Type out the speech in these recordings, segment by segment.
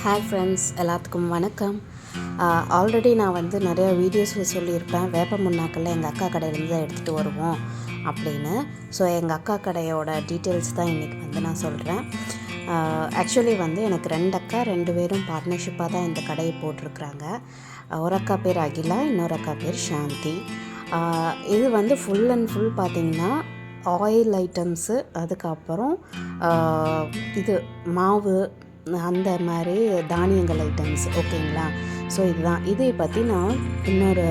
Hi friends, எல்லாத்துக்கும் வணக்கம். Already நான் வந்து நிறையா வீடியோஸில் சொல்லியிருப்பேன், வேப்ப முன்னாக்கில் எங்கள் அக்கா கடையிலேருந்து தான் எடுத்துகிட்டு வருவோம் அப்படின்னு. ஸோ எங்கள் அக்கா கடையோட டீட்டெயில்ஸ் தான் இன்றைக்கி வந்து நான் சொல்கிறேன். ஆக்சுவலி வந்து எனக்கு 2 அக்கா, 2 பேரும் பார்ட்னர்ஷிப்பாக தான் இந்த கடையை போட்டிருக்கிறாங்க. ஒரு அக்கா பேர் அகிலா, இன்னொரு அக்கா பேர் சாந்தி. இது வந்து ஃபுல் அண்ட் ஃபுல் பார்த்திங்கன்னா ஆயில் ஐட்டம்ஸு, அதுக்கப்புறம் இது மாவு, அந்த மாதிரி தானியங்கள் ஐட்டம்ஸ், ஓகேங்களா. ஸோ இதுதான். இதை பற்றி நான் இன்னொரு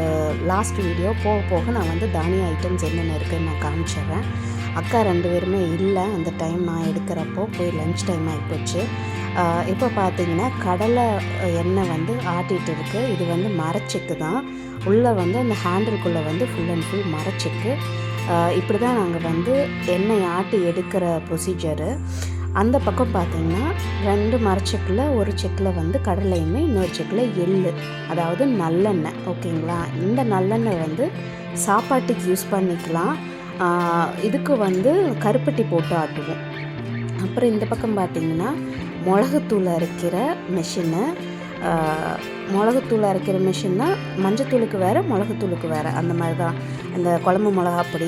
லாஸ்ட் வீடியோ போக போக நான் வந்து தானிய ஐட்டம்ஸ் என்னென்ன இருக்குதுன்னு நான் காமிச்சிடுறேன். அக்கா 2 பேருமே இல்லை அந்த டைம் நான் எடுக்கிறப்போ, போய் லன்ச் டைம் ஆகிப்போச்சு. இப்போ பார்த்தீங்கன்னா கடலை எண்ணெய் வந்து ஆட்டிகிட்டு இருக்குது. இது வந்து மரச்செக்கு தான். உள்ளே வந்து அந்த ஹேண்டில்குள்ளே வந்து ஃபுல் அண்ட் ஃபுல் மரச்செக்கு. இப்படி தான் நாங்கள் வந்து எண்ணெய் ஆட்டி எடுக்கிற ப்ரொசீஜரு. அந்த பக்கம் பார்த்திங்கன்னா 2 மரச்செக்கில், ஒரு செக்கில் வந்து கடலை எண்ணெய், இன்னொரு செக்கில் எள்ளு, அதாவது நல்லெண்ணெய், ஓகேங்களா. இந்த நல்லெண்ணெய் வந்து சாப்பாட்டுக்கு யூஸ் பண்ணிக்கலாம். இதுக்கு வந்து கருப்பட்டி போட்டு ஆட்டுவோம். அப்புறம் இந்த பக்கம் பார்த்திங்கன்னா மிளகுத்தூள் அரைக்கிற மிஷினு. மிளகுத்தூள் அரைக்கிற மிஷின்னா மஞ்சத்தூளுக்கு வேறு, மிளகுத்தூளுக்கு வேறு, அந்த மாதிரி தான். இந்த குழம்பு மிளகா பொடி,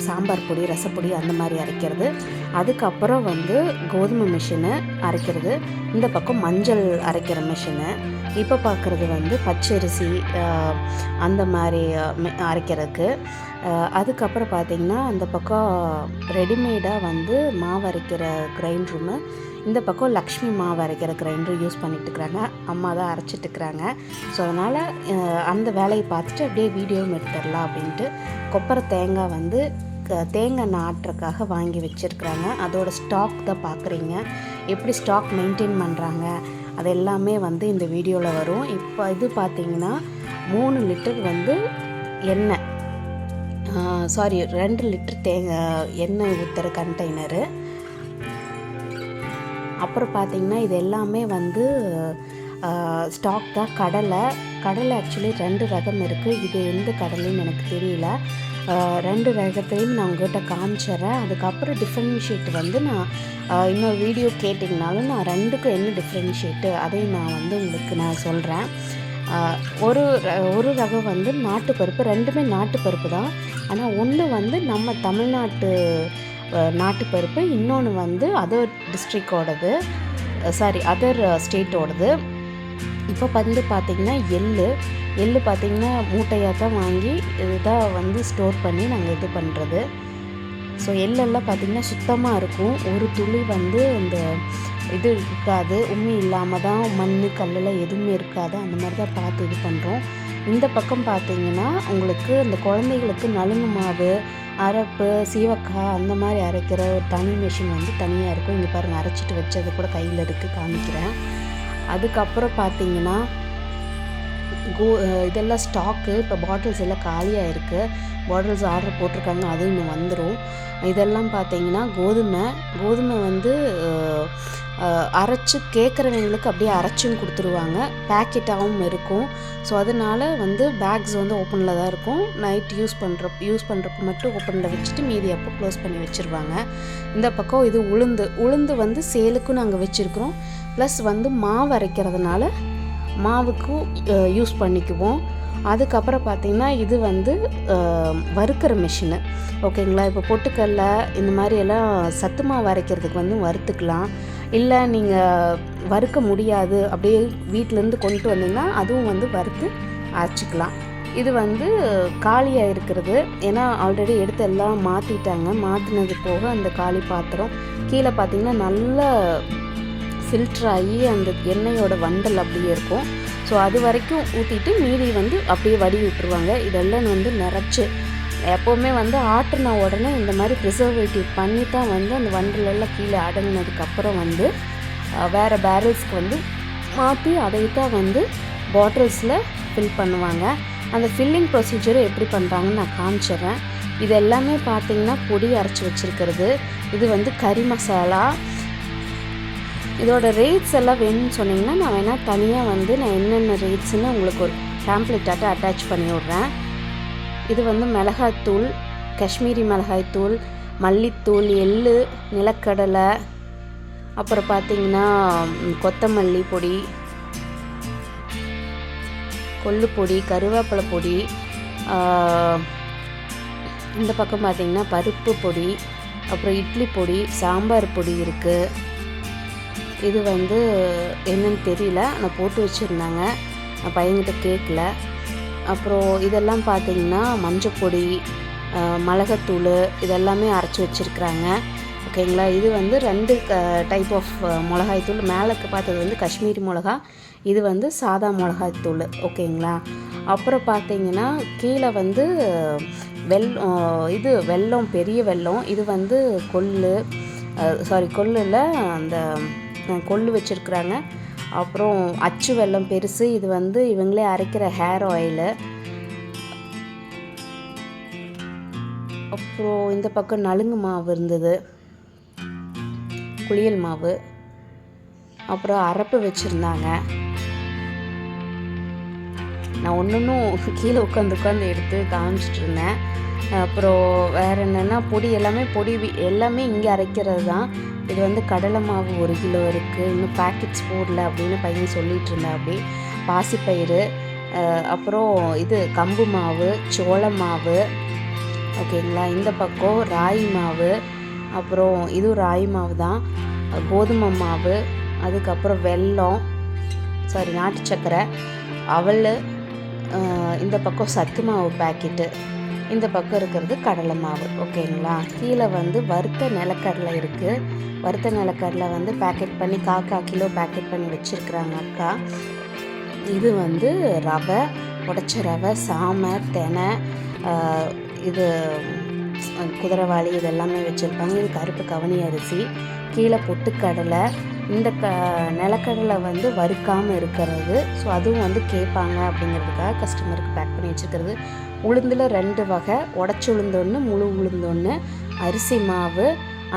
சாம்பார் பொடி, ரசப்பொடி அந்த மாதிரி அரைக்கிறது. அதுக்கப்புறம் வந்து கோதுமை மிஷினு அரைக்கிறது. இந்த பக்கம் மஞ்சள் அரைக்கிற மிஷினு. இப்போ பார்க்குறது வந்து பச்சரிசி அந்த மாதிரி அரைக்கிறதுக்கு. அதுக்கப்புறம் பார்த்திங்கன்னா அந்த பக்கம் ரெடிமேடாக வந்து மாவு அரைக்கிற கிரைண்டருமே, இந்த பக்கம் லக்ஷ்மி மாவு அரைக்கிற கிரைண்டர் யூஸ் பண்ணிட்டுருக்குறாங்க. அம்மா தான் அரைச்சிட்டுருக்குறாங்க. ஸோ அதனால் அந்த வேலையை பார்த்துட்டு அப்படியே வீடியோவும் எடுத்துடலாம் அப்படின்ட்டு கொப்பரை தேங்காய் வந்து தேங்காய் ஆட்டுறதுக்காக வாங்கி வச்சுருக்குறாங்க. அதோடய ஸ்டாக் தான் பார்க்குறீங்க. எப்படி ஸ்டாக் மெயின்டைன் பண்ணுறாங்க அது எல்லாமே வந்து இந்த வீடியோவில் வரும். இப்போ இது பார்த்திங்கன்னா 3 லிட்டர் வந்து எண்ணெய், 2 லிட்டர் எண்ணெய் ஊற்றுற கண்டெய்னரு. அப்புறம் பார்த்திங்கன்னா இது எல்லாமே வந்து ஸ்டாக் தான். கடலை ஆக்சுவலி 2 ரகம் இருக்குது. இது எந்த கடலைன்னு எனக்கு தெரியல. 2 ரகத்தையும் நான் உங்கள்கிட்ட காமிச்சிட்றேன். அதுக்கப்புறம் டிஃப்ரென்ஷியேட் வந்து நான் இன்னொரு வீடியோ கேட்டிங்கனாலும் நான் 2க்கும் என்ன டிஃப்ரென்ஷியேட்டு அதையும் நான் வந்து உங்களுக்கு நான் சொல்கிறேன். ஒரு ரகம் வந்து நாட்டுப்பருப்பு, 2மே நாட்டுப்பருப்பு தான். ஆனால் ஒன்று வந்து நம்ம தமிழ்நாட்டு நாட்டுப்பருப்பு, இன்னொன்று வந்து அதர் டிஸ்ட்ரிக்டோடது, அதர் ஸ்டேட்டோடது. இப்போ வந்து பார்த்திங்கன்னா எள்ளு பார்த்திங்கன்னா மூட்டையாக தான் வாங்கி இதாக வந்து ஸ்டோர் பண்ணி நாங்கள் இது பண்ணுறது. ஸோ எள்ளெல்லாம் பார்த்திங்கன்னா சுத்தமாக இருக்கும். ஒரு துளி வந்து இந்த இது இருக்காது, உண்மை இல்லாமல் தான், மண் கல்லெல்லாம் எதுவுமே இருக்காது. அந்த மாதிரி தான் பார்த்து இது பண்ணுறோம். இந்த பக்கம் பார்த்திங்கன்னா உங்களுக்கு இந்த குழந்தைகளுக்கு நலுங்கு மாவு, அரப்பு, சீவக்காய் அந்த மாதிரி அரைக்கிற ஒரு தனி மிஷின் வந்து தனியாக இருக்கும். இங்கே பாருங்கள், அரைச்சிட்டு வச்சது கூட கையில் இருக்குது, காமிக்கிறேன். அதுக்கப்புறம் பார்த்திங்கன்னா இதெல்லாம் ஸ்டாக்கு. இப்போ பாட்டில்ஸ் எல்லாம் காலியாக இருக்குது. பாட்டில்ஸ் ஆர்டர் போட்டிருக்காங்க, அதுவும் இன்னும் வந்துடும். இதெல்லாம் பார்த்திங்கன்னா கோதுமை வந்து அரைச்சி கேட்குறவங்களுக்கு அப்படியே அரைச்சும் கொடுத்துருவாங்க. பேக்கெட்டாகவும் இருக்கும். ஸோ அதனால் வந்து பேக்ஸ் வந்து ஓப்பனில் தான் இருக்கும். நைட் யூஸ் பண்ணுறப்ப மட்டும் ஓப்பனில் வச்சுட்டு மீதி அப்போ க்ளோஸ் பண்ணி வச்சுருவாங்க. இந்த பக்கம் இது உளுந்து வந்து சேலுக்கும் நாங்கள் வச்சுருக்குறோம். ப்ளஸ் வந்து மாவு அரைக்கிறதுனால மாவுக்கும் யூஸ் பண்ணிக்குவோம். அதுக்கப்புறம் பார்த்திங்கன்னா இது வந்து வறுக்கிற மிஷினு, ஓகேங்களா. இப்போ பொட்டுக்கல்ல இந்த மாதிரி எல்லாம் சத்து மாவு அரைக்கிறதுக்கு வந்து வறுத்துக்கலாம். இல்லை நீங்கள் வறுக்க முடியாது, அப்படியே வீட்டிலேருந்து கொண்டு வந்தீங்கன்னா அதுவும் வந்து வறுத்து அரைச்சிக்கலாம். இது வந்து காலியாக இருக்கிறது, ஏன்னா ஆல்ரெடி எடுத்து எல்லாம் மாற்றினது போக அந்த காலி பாத்திரம் கீழே பார்த்திங்கன்னா நல்லா ஃபில்ட்ராகி அந்த எண்ணெயோட வண்டல் அப்படியே இருக்கும். ஸோ அது வரைக்கும் ஊற்றிட்டு மீதி வந்து அப்படியே வடி விட்டுருவாங்க. இதெல்லாம் வந்து நிறச்சி எப்போவுமே வந்து ஆட்டின உடனே இந்த மாதிரி ப்ரிசர்வேட்டிவ் பண்ணி தான் வந்து அந்த வண்டலெல்லாம் கீழே அடங்கினதுக்கப்புறம் வந்து வேறு பேரல்ஸ்க்கு வந்து மாற்றி அதை தான் வந்து பாட்டில்ஸில் ஃபில் பண்ணுவாங்க. அந்த ஃபில்லிங் ப்ரொசீஜரை எப்படி பண்ணுறாங்கன்னு நான் காமிச்சிடுறேன். இது எல்லாமே பார்த்திங்கன்னா பொடி அரைச்சி வச்சுருக்கிறது. இது வந்து கறி மசாலா. இதோட ரேட்ஸ் எல்லாம் வேணும்னு சொன்னிங்கன்னா நான் வேணால் தனியாக வந்து நான் என்னென்ன ரேட்ஸ்ன்னு உங்களுக்கு ஒரு பேம்ப்ளெட்டாட்ட அட்டாச் பண்ணி விட்றேன். இது வந்து மிளகாய்த்தூள், காஷ்மீரி மிளகாய்த்தூள், மல்லித்தூள், எள்ளு, நிலக்கடலை, அப்புறம் பார்த்திங்கன்னா கொத்தமல்லி பொடி, கொள்ளு பொடி, கருவேப்பிலை பொடி, இந்த பக்கம் பார்த்திங்கன்னா பருப்பு பொடி, அப்புறம் இட்லி பொடி, சாம்பார் பொடி இருக்குது. இது வந்து என்னன்னு தெரியல, ஆனால் போட்டு வச்சுருந்தாங்க, நான் பையன்கிட்ட கேட்கல. அப்புறம் இதெல்லாம் பார்த்திங்கன்னா மஞ்சப்பொடி, மிளகாத்தூள் இதெல்லாமே அரைச்சி வச்சுருக்குறாங்க. ஓகேங்களா. இது வந்து 2 டைப் ஆஃப் மிளகாய்த்தூள். மேலே பார்த்தது வந்து காஷ்மீரி மிளகா, இது வந்து சாதா மிளகாய்த்தூள். ஓகேங்களா. அப்புறம் பார்த்திங்கன்னா கீழே வந்து வெல்லம், பெரிய வெல்லம். இது வந்து கொல்லில் அந்த கொள்ளு வச்சுருக்குறாங்க. அப்புறம் அச்சு வெல்லம் பெருசு, இது வந்து இவங்களே அரைக்கிற ஹேர் ஆயிலு. அப்புறம் இந்த பக்கம் நலுங்கு மாவு இருந்தது, குளியல் மாவு. அப்புறம் அரப்பு வச்சுருந்தாங்க. நான் ஒன்றும் கீழே உட்காந்து எடுத்து காமிச்சிட்டு இருந்தேன். அப்புறம் வேறு என்னென்னா பொடி எல்லாமே இங்கே அரைக்கிறது தான். இது வந்து கடலை மாவு 1 கிலோ இருக்குது, இன்னும் பேக்கெட்ஸ் போடல அப்படின்னு பையன் சொல்லிகிட்டு இருந்தேன். அப்படி பாசிப்பயிறு, அப்புறம் இது கம்பு மாவு, சோள மாவு. ஓகேங்களா. இந்த பக்கம் ராகி மாவு, அப்புறம் இதுவும் ராகி மாவு தான், கோதுமை மாவு, அதுக்கப்புறம் வெல்லம், நாட்டு சக்கரை, அவல், இந்த பக்கம் சத்து மாவு பேக்கெட்டு, இந்த பக்கம் இருக்கிறது கடலை மாவு. ஓகேங்களா. கீழே வந்து வறுத்த நிலக்கடலை இருக்குது. வறுத்த நிலக்கடலை வந்து பேக்கெட் பண்ணி 1/4 கிலோ பேக்கெட் பண்ணி வச்சுருக்குறாங்க அக்கா. இது வந்து ரவை, உடைச்ச ரவை, சாமை, தெனை, இது குதிரைவாளி, இதெல்லாமே வச்சுருப்பாங்க. இது கருப்பு கவனி அரிசி. கீழே பொட்டுக்கடலை. இந்த நிலக்கடலை வந்து வறுக்காமல் இருக்கிறது. ஸோ அதுவும் வந்து கேட்பாங்க அப்படிங்கிறதுக்காக கஸ்டமருக்கு பேக் பண்ணி வச்சுருக்கிறது. உளுந்தில் 2 வகை, உடச்சி உளுந்து ஒன்று, முழு உளுந்து ஒன்று, அரிசி மாவு.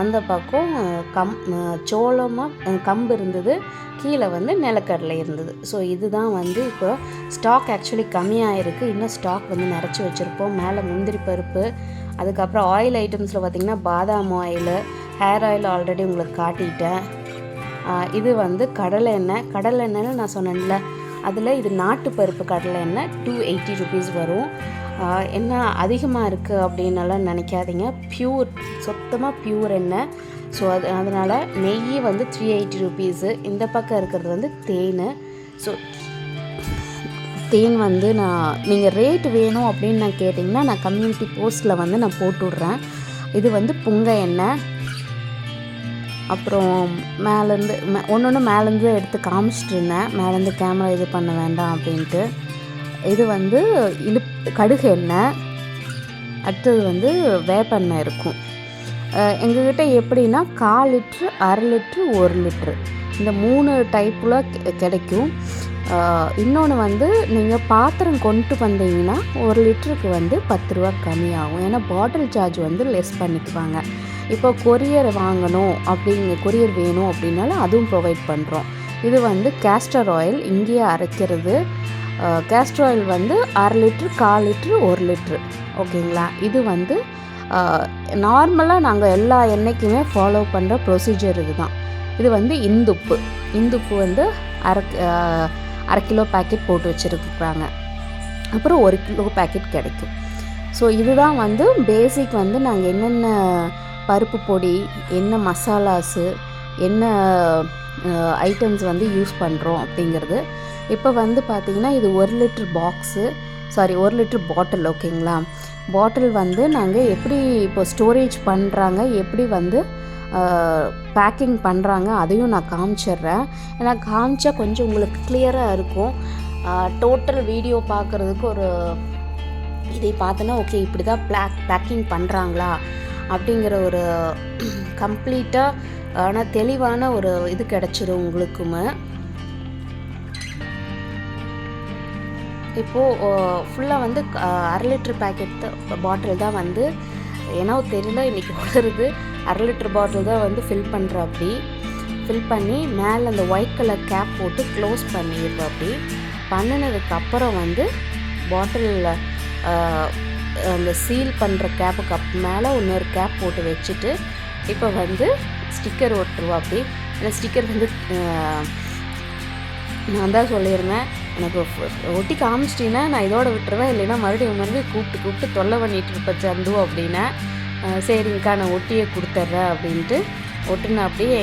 அந்த பக்கம் கம்பு இருந்தது, கீழே வந்து நிலக்கடலை இருந்தது. ஸோ இதுதான் வந்து இப்போ ஸ்டாக் ஆக்சுவலி கம்மியாக இருக்குது. இன்னும் ஸ்டாக் வந்து நிறச்சி வச்சுருப்போம். மேலே முந்திரி பருப்பு, அதுக்கப்புறம் ஆயில் ஐட்டம்ஸில் பார்த்திங்கன்னா பாதாம் ஆயில், ஹேர் ஆயில் ஆல்ரெடி உங்களுக்கு காட்டிட்டேன். இது வந்து கடலை எண்ணெய்னு நான் சொன்னேன்ல, அதில் இது நாட்டு பருப்பு கடலை எண்ணெய் 280 rupees வரும். என்ன அதிகமாக இருக்குது அப்படின்னலாம் நினைக்காதீங்க, சுத்தமாக பியூர் எண்ணெய். ஸோ அதனால் நெய் வந்து 380 rupees. இந்த பக்கம் இருக்கிறது வந்து தேன். ஸோ தேன் வந்து நீங்கள் ரேட் வேணும் அப்படின்னு நான் கேட்டிங்கன்னா நான் கம்யூனிட்டி போஸ்ட்டில் வந்து நான் போட்டுவிட்றேன். இது வந்து புங்க எண்ணெய். அப்புறம் மேலேருந்து எடுத்து காமிச்சிட்டு இருந்தேன், மேலேருந்து கேமரா இது பண்ண வேண்டாம் அப்படின்ட்டு. இது வந்து கடுகு எண்ணெய். அடுத்தது வந்து வேப்பெண்ணெய் இருக்கும். எங்ககிட்ட எப்படின்னா 1/4 லிட்ரு, 1/2 லிட்ரு, 1 லிட்ரு, இந்த 3 டைப்பில் கிடைக்கும். இன்னொன்று வந்து நீங்கள் பாத்திரம் கொண்டு வந்தீங்கன்னா 1 லிட்டருக்கு வந்து 10 ரூபா கம்மியாகும். ஏன்னா பாட்டில் சார்ஜ் வந்து லெஸ் பண்ணிக்குவாங்க. இப்போ கொரியர் வேணும் அப்படின்னாலும் அதுவும் ப்ரொவைட் பண்ணுறோம். இது வந்து கேஸ்டர் ஆயில், இங்கேயே அரைக்கிறது. கேஸ்டர் ஆயில் வந்து 1/2 லிட்ரு, 1/4 லிட்ரு, 1 லிட்ரு. ஓகேங்களா. இது வந்து நார்மலாக நாங்கள் எல்லா எண்ணெய்க்குமே ஃபாலோ பண்ணுற ப்ரொசீஜர் இதுதான். இது வந்து இந்துப்பு வந்து அரை கிலோ பேக்கெட் போட்டு வச்சுருக்குறாங்க. அப்புறம் 1 கிலோ பேக்கெட் கிடைக்கும். ஸோ இதுதான் வந்து பேசிக் வந்து நாங்கள் என்னென்ன பருப்பு பொடி, என்ன மசாலாஸு, என்ன ஐட்டம்ஸ் வந்து யூஸ் பண்ணுறோம் அப்படிங்கிறது. இப்போ வந்து பார்த்திங்கன்னா இது 1 லிட்டர் பாக்ஸு, 1 லிட்டர் பாட்டில். ஓகேங்களா. பாட்டில் வந்து நாங்கள் எப்படி இப்போ ஸ்டோரேஜ் பண்ணுறாங்க, எப்படி வந்து பேக்கிங் பண்ணுறாங்க அதையும் நான் காமிச்சிட்றேன். ஏன்னா காமிச்சா கொஞ்சம் உங்களுக்கு கிளியராக இருக்கும். டோட்டல் வீடியோ பார்க்குறதுக்கு ஒரு இதை பார்த்தோன்னா ஓகே இப்படி தான் பேக்கிங் பண்ணுறாங்களா அப்படிங்கிற ஒரு கம்ப்ளீட்டாக ஆனால் தெளிவான ஒரு இது கிடச்சிரும் உங்களுக்குமே. இப்போது ஃபுல்லாக வந்து 1/2 லிட்டர் பேக்கெட் பாட்டில் தான் வந்து ஏன்னா தெரியல இன்றைக்கி வருது. 1/2 லிட்டர் பாட்டில் தான் வந்து ஃபில் பண்ணி மேலே அந்த ஒயிட் கலர் கேப் போட்டு க்ளோஸ் பண்ணிடுறோம். அப்படி பண்ணினதுக்கப்புறம் வந்து பாட்டிலில் அந்த சீல் பண்ணுற கேப்புக்கு மேலே இன்னொரு கேப் போட்டு வச்சுட்டு இப்போ வந்து ஸ்டிக்கர் ஒட்டுருவோம். அப்படி அந்த ஸ்டிக்கர் வந்து நான் தான் சொல்லியிருந்தேன் எனக்கு ஒட்டி காமிச்சிட்டின்னா நான் இதோட விட்டுருவேன், இல்லைன்னா மறுபடியும் கூப்பிட்டு தொல்லை பண்ணிகிட்டு இருப்பேன் சந்து அப்படின்னா. சரிங்கக்கா நான் ஒட்டியே கொடுத்துட்றேன் அப்படின்ட்டு ஒட்டுன்னு அப்படியே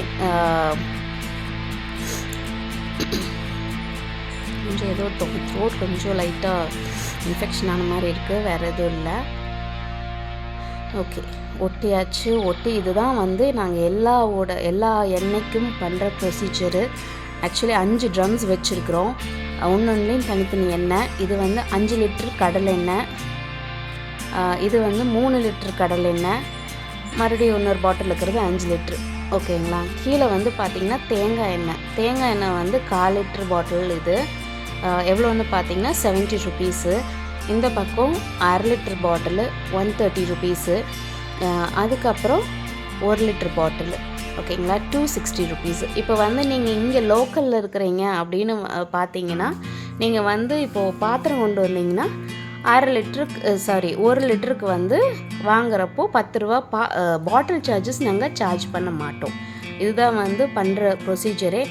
கொஞ்சம் ஏதோ த்ரோட் கொஞ்சம் லைட்டாக இன்ஃபெக்ஷன் ஆன மாதிரி இருக்குது, வேறு எதுவும் இல்லை. ஓகே, ஒட்டியாச்சு. இதுதான் வந்து நாங்கள் எல்லா எண்ணெய்க்கும் பண்ணுற ப்ரொசீஜரு. ஆக்சுவலி 5 ட்ரம்ஸ் வச்சுருக்குறோம், ஒன்றுலேயும் தனித்தனி எண்ணெய். இது வந்து 5 லிட்டர் கடலை எண்ணெய், இது வந்து 3 லிட்டர் கடலை எண்ணெய், மறுபடியும் இன்னொரு பாட்டில் இருக்கிறது 5 லிட்ரு. ஓகேங்களா. கீழே வந்து பார்த்திங்கன்னா தேங்காய் எண்ணெய் வந்து 1/4 லிட்டர் பாட்டில். இது எவ்வளோன்னு பார்த்தீங்கன்னா 70 ருபீஸு. இந்த பக்கம் 1/2 லிட்டர் பாட்டிலு 130 ருபீஸு. அதுக்கப்புறம் 1 லிட்டர் பாட்டிலு ஓகேங்களா 260 ருபீஸு. இப்போ வந்து நீங்கள் இங்கே லோக்கலில் இருக்கிறீங்க அப்படின்னு பார்த்தீங்கன்னா, நீங்கள் வந்து இப்போது பாத்திரம் கொண்டு வந்தீங்கன்னா 1 லிட்டருக்கு வந்து வாங்குறப்போ 10 ரூபா பாட்டில் சார்ஜஸ் நாங்கள் சார்ஜ் பண்ண மாட்டோம். இதுதான் வந்து பண்ணுற ப்ரொசீஜரே.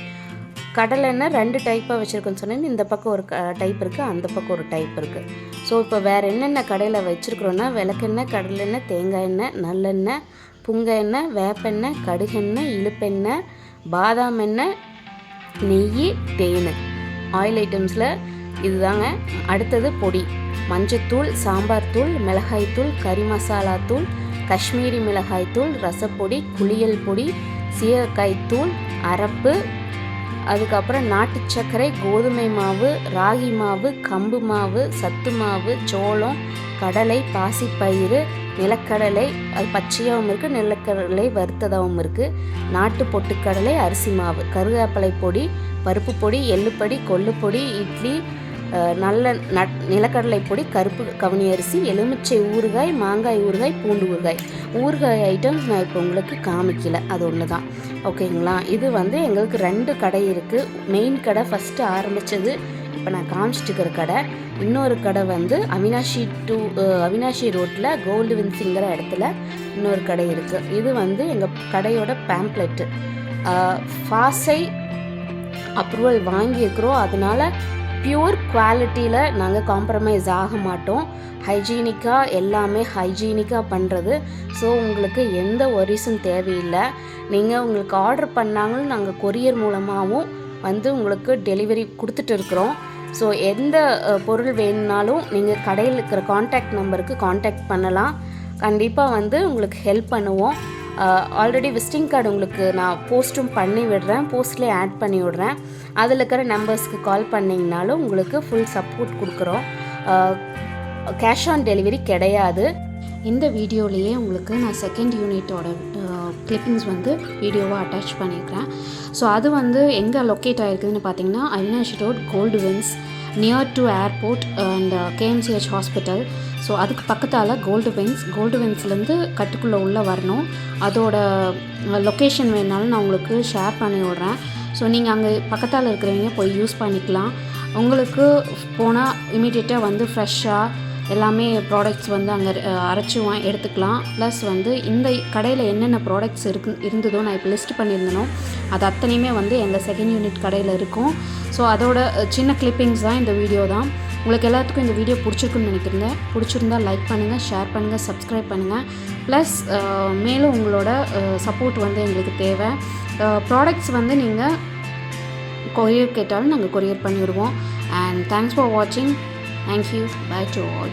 கடலெண்ணெய் 2 டைப்பாக வச்சுருக்கோன்னு சொன்னேன். இந்த பக்கம் ஒரு டைப் இருக்குது, அந்த பக்கம் ஒரு டைப் இருக்குது. ஸோ இப்போ வேறு என்னென்ன கடையில் வச்சுருக்குறோன்னா, விளக்கெண்ணெய், கடலெண்ணெய், தேங்காய் எண்ணெய், நல்லெண்ணெய், புங்க எண்ணெய், வேப்பெண்ணெய், கடுகெண்ணெய், இழுப்பெண்ணெய், பாதாம் எண்ணெய், நெய், தேன், ஆயில் ஐட்டம்ஸில் இதுதாங்க. அடுத்தது பொடி, மஞ்சத்தூள், சாம்பார் தூள், மிளகாய்த்தூள், கறி மசாலா தூள், காஷ்மீரி மிளகாய்த்தூள், ரசப்பொடி, குளியல் பொடி, சீரக்காய்த்தூள், அரப்பு, அதுக்கப்புறம் நாட்டு சர்க்கரை, கோதுமை மாவு, ராகி மாவு, கம்பு மாவு, சத்து மாவு, சோளம், கடலை, பாசிப்பயிறு, நிலக்கடலை, அது பச்சையாகவும் இருக்குது, நிலக்கடலை வறுத்ததாகவும் இருக்குது, நாட்டு பொட்டுக்கடலை, அரிசி மாவு, கருவேப்பிலை பொடி, பருப்பு பொடி, எள்ளுப்பொடி, கொள்ளுப்பொடி, இட்லி, நல்ல நிலக்கடலை பொடி, கருப்பு கவுனி அரிசி, எலுமிச்சை ஊறுகாய், மாங்காய் ஊறுகாய், பூண்டு ஊறுகாய் ஐட்டம்ஸ் நான் இப்போ உங்களுக்கு காமிக்கல, அது ஒன்று தான். ஓகேங்களா. இது வந்து எங்களுக்கு 2 கடை இருக்குது. மெயின் கடை ஃபஸ்ட்டு ஆரம்பித்தது இப்போ நான் காமிச்சிட்டு இருக்கிற கடை. இன்னொரு கடை வந்து அவினாஷி ரோட்டில் கோல்டுவின்ஸுங்கிற இடத்துல இன்னொரு கடை இருக்குது. இது வந்து எங்கள் கடையோட பேம்ப்ளெட்டு. ஃபாஸை அப்ரூவல் வாங்கியிருக்கிறோம், அதனால் பியூர் குவாலிட்டியில் நாங்கள் காம்ப்ரமைஸ் ஆக மாட்டோம். ஹைஜீனிக்காக எல்லாமே ஹைஜீனிக்காக பண்ணுறது. ஸோ உங்களுக்கு எந்த ஒரிஸும் தேவையில்லை. நீங்கள் உங்களுக்கு ஆர்டர் பண்ணாங்களும் நாங்கள் கொரியர் மூலமாகவும் வந்து உங்களுக்கு டெலிவரி கொடுத்துட்டு இருக்கிறோம். ஸோ எந்த பொருள் வேணும்னாலும் நீங்கள் கடையில் இருக்கிற காண்டாக்ட் நம்பருக்கு காண்டாக்ட் பண்ணலாம். கண்டிப்பாக வந்து உங்களுக்கு ஹெல்ப் பண்ணுவோம். ஆல்ரெடி விசிட்டிங் கார்டு உங்களுக்கு நான் போஸ்ட்டும் பண்ணி விடுறேன், போஸ்ட்லேயே ஆட் பண்ணி விடுறேன். அதில் இருக்கிற நம்பர்ஸ்க்கு கால் பண்ணிங்கனாலும் உங்களுக்கு ஃபுல் சப்போர்ட் கொடுக்குறோம். கேஷ் ஆன் டெலிவரி கிடையாது. இந்த வீடியோலேயே உங்களுக்கு நான் செகண்ட் யூனிட்டோட கிளிப்பிங்ஸ் வந்து வீடியோவாக அட்டாச் பண்ணியிருக்கிறேன். ஸோ அது வந்து எங்கே லொக்கேட் ஆகிருக்குதுன்னு பார்த்தீங்கன்னா, Avinashi road, Goldwins, near to airport and KMCH hospital. So அதுக்கு பக்கத்தால் கோல்டுவின்ஸ்லேருந்து கட்டுக்குள்ளே உள்ளே வரணும். அதோட லொக்கேஷன் வேணாலும் நான் உங்களுக்கு ஷேர் பண்ணி விட்றேன். ஸோ நீங்கள் அங்கே பக்கத்தால் இருக்கிறவங்க போய் யூஸ் பண்ணிக்கலாம். உங்களுக்கு போனால் இமீடியட்டாக வந்து ஃப்ரெஷ்ஷாக எல்லாமே ப்ராடக்ட்ஸ் வந்து அங்கே அரைச்சி எடுத்துக்கலாம். ப்ளஸ் வந்து இந்த கடையில் என்னென்ன ப்ராடக்ட்ஸ் இருந்ததோ நான் இப்போ லிஸ்ட் பண்ணியிருந்தனோ அது அத்தனையுமே வந்து எங்கள் செகண்ட் யூனிட் கடையில் இருக்கும். ஸோ அதோட சின்ன கிளிப்பிங்ஸ் தான் இந்த வீடியோ தான். உங்களுக்கு எல்லாத்துக்கும் இந்த வீடியோ பிடிச்சிருக்குன்னு நினைக்கிறேன். பிடிச்சிருந்தால் லைக் பண்ணுங்கள், ஷேர் பண்ணுங்கள், சப்ஸ்கிரைப் பண்ணுங்கள். ப்ளஸ் மேலும் உங்களோட சப்போர்ட் வந்து எங்களுக்கு தேவை. ப்ராடக்ட்ஸ் வந்து நீங்கள் கொரியர் கேட்டாலும் நாங்கள் கொரியர் பண்ணிவிடுவோம். அண்ட் தேங்க்ஸ் ஃபார் வாட்சிங். Thank you. Bye to all.